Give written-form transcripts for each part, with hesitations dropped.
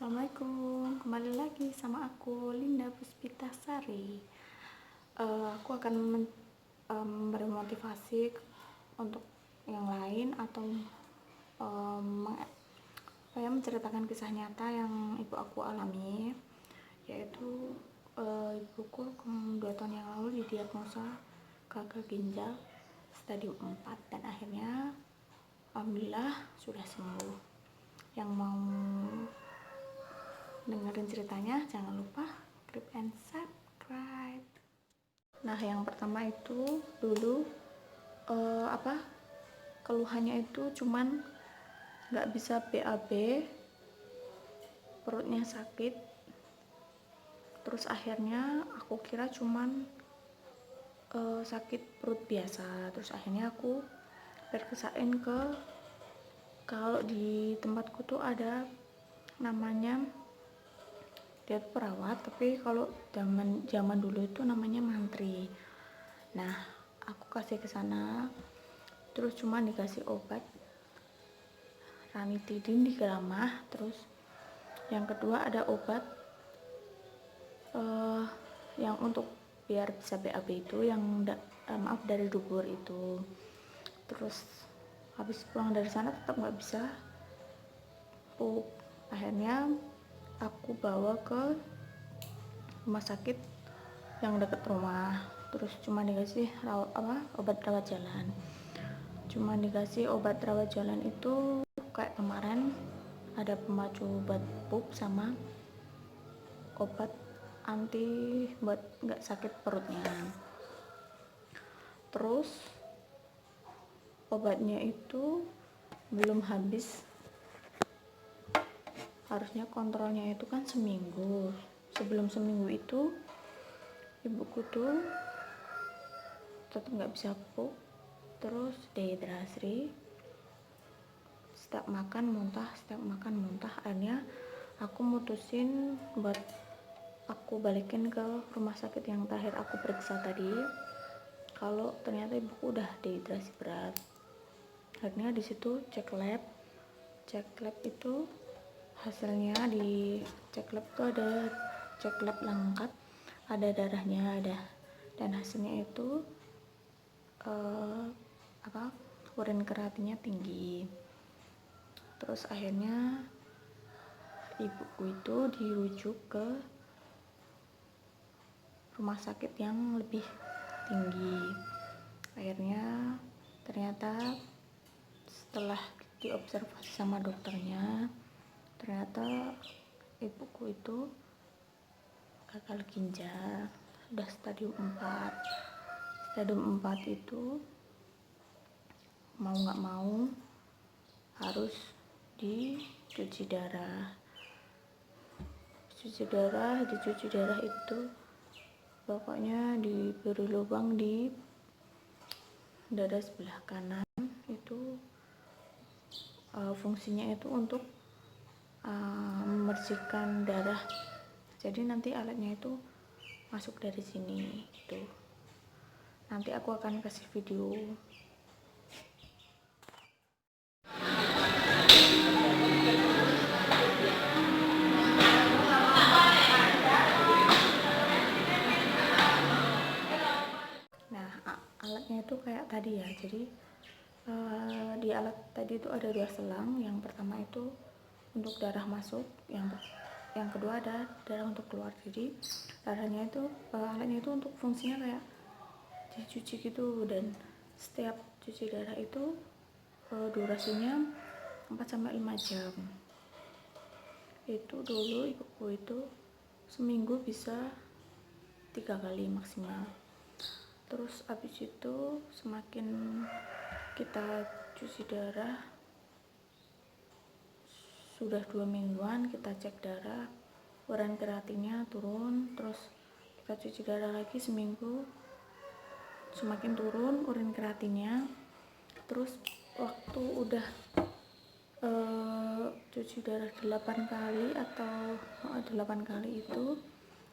Assalamualaikum, kembali lagi sama aku Linda Puspitasari. Aku akan memberi motivasi untuk yang lain atau menceritakan kisah nyata yang ibu aku alami, yaitu ibuku 2 tahun yang lalu didiagnosa gagal ginjal stadium 4 dan akhirnya alhamdulillah sudah sembuh. Yang mau dengerin ceritanya jangan lupa klik and subscribe. Nah, yang pertama itu dulu keluhannya itu cuman nggak bisa BAB, perutnya sakit. Terus akhirnya aku kira cuman sakit perut biasa. Terus akhirnya aku periksain kalau di tempatku tuh ada namanya, dia tuh perawat, tapi kalau zaman dulu itu namanya mantri. Nah, aku kasih ke sana, terus cuma dikasih obat ranitidin 3 gramah. Terus yang kedua ada obat yang untuk biar bisa BAB itu yang dari dubur itu. Terus habis pulang dari sana tetap nggak bisa pup. Akhirnya aku bawa ke rumah sakit yang dekat rumah. Terus cuma dikasih obat rawat jalan. Cuma dikasih obat rawat jalan itu kayak kemarin, ada pemacu obat pup sama obat anti buat nggak sakit perutnya. Terus obatnya itu belum habis, harusnya kontrolnya itu kan seminggu. Sebelum seminggu itu ibuku tuh tetap nggak bisa pup, terus dehidrasi, setiap makan muntah. Akhirnya aku mutusin buat aku balikin ke rumah sakit yang terakhir aku periksa tadi, kalau ternyata ibuku udah dehidrasi berat. Akhirnya di situ cek lab itu hasilnya, di cek lab itu ada cek lab lengkap, ada darahnya, dan hasilnya itu urin kreatinnya tinggi. Terus akhirnya ibuku itu dirujuk ke rumah sakit yang lebih tinggi. Akhirnya ternyata setelah diobservasi sama dokternya, ternyata ibuku itu gagal ginjal, udah stadium 4. Stadium 4 itu mau nggak mau harus dicuci darah. Dicuci darah itu pokoknya diberi lubang di dada sebelah kanan. Itu fungsinya itu untuk membersihkan darah. Jadi nanti alatnya itu masuk dari sini gitu. Nanti aku akan kasih video. Nah, alatnya itu kayak tadi ya. Jadi di alat tadi itu ada 2 selang. Yang pertama itu untuk darah masuk, yang kedua ada darah untuk keluar. Jadi darahnya itu alatnya itu untuk fungsinya kayak dicuci gitu, dan setiap cuci darah itu durasinya 4-5 jam. Itu dulu ibuku itu seminggu bisa 3 kali maksimal. Terus habis itu semakin kita cuci darah, sudah 2 mingguan kita cek darah, urin kreatinnya turun. Terus kita cuci darah lagi seminggu, semakin turun urin kreatinnya. Terus waktu udah cuci darah 8 kali atau 8 kali itu,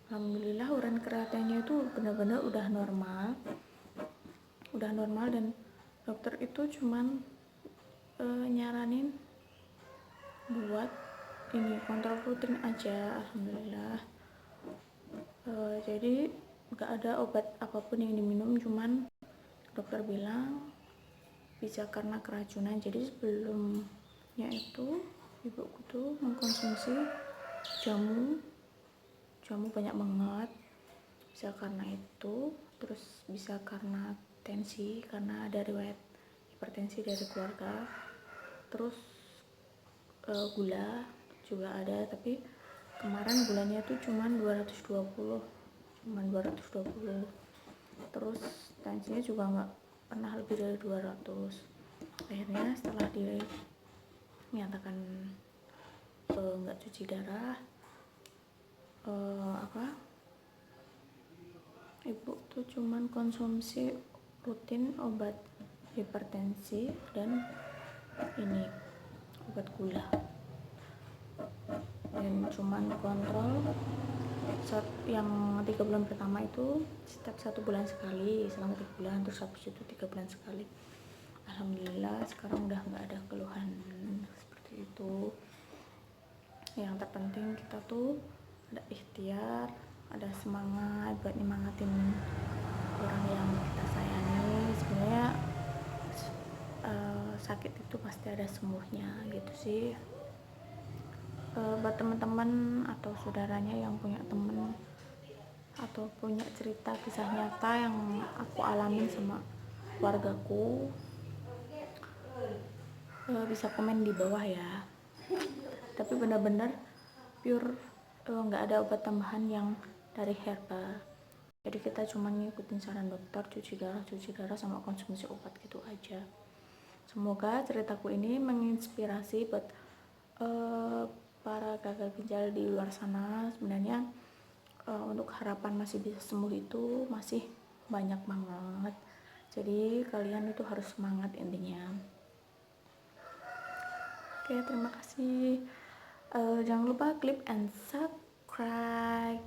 alhamdulillah urin kreatinnya itu benar-benar udah normal, dan dokter itu cuman nyaranin buat ini kontrol rutin aja, alhamdulillah. Jadi nggak ada obat apapun yang diminum, cuman dokter bilang bisa karena keracunan. Jadi sebelumnya itu ibuku tuh mengkonsumsi jamu banyak banget, bisa karena itu, terus bisa karena tensi, karena ada riwayat hipertensi dari keluarga, terus gula juga ada, tapi kemarin gulanya tuh cuman 220, terus tensinya juga nggak pernah lebih dari 200. Akhirnya setelah dinyatakan nggak cuci darah, ibu tuh cuman konsumsi rutin obat hipertensi dan ini obat gula, dan cuman kontrol yang 3 bulan pertama itu setiap 1 bulan sekali selama 3 bulan, terus habis itu 3 bulan sekali. Alhamdulillah sekarang udah nggak ada keluhan seperti itu. Yang terpenting kita tuh ada ikhtiar, ada semangat buat nyemangatin orang yang kita sayangi. Sebenarnya sakit itu pasti ada sembuhnya gitu sih. Buat teman-teman atau saudaranya yang punya temen atau punya cerita kisah nyata yang aku alamin sama keluargaku, bisa komen di bawah ya. Tapi benar-benar pure, nggak ada obat tambahan yang dari herbal. Jadi kita cuma ngikutin saran dokter, cuci darah sama konsumsi obat gitu aja. Semoga ceritaku ini menginspirasi buat para gagal ginjal di luar sana. Sebenarnya untuk harapan masih bisa sembuh itu masih banyak banget. Jadi kalian itu harus semangat intinya. Oke, terima kasih. Jangan lupa klik and subscribe.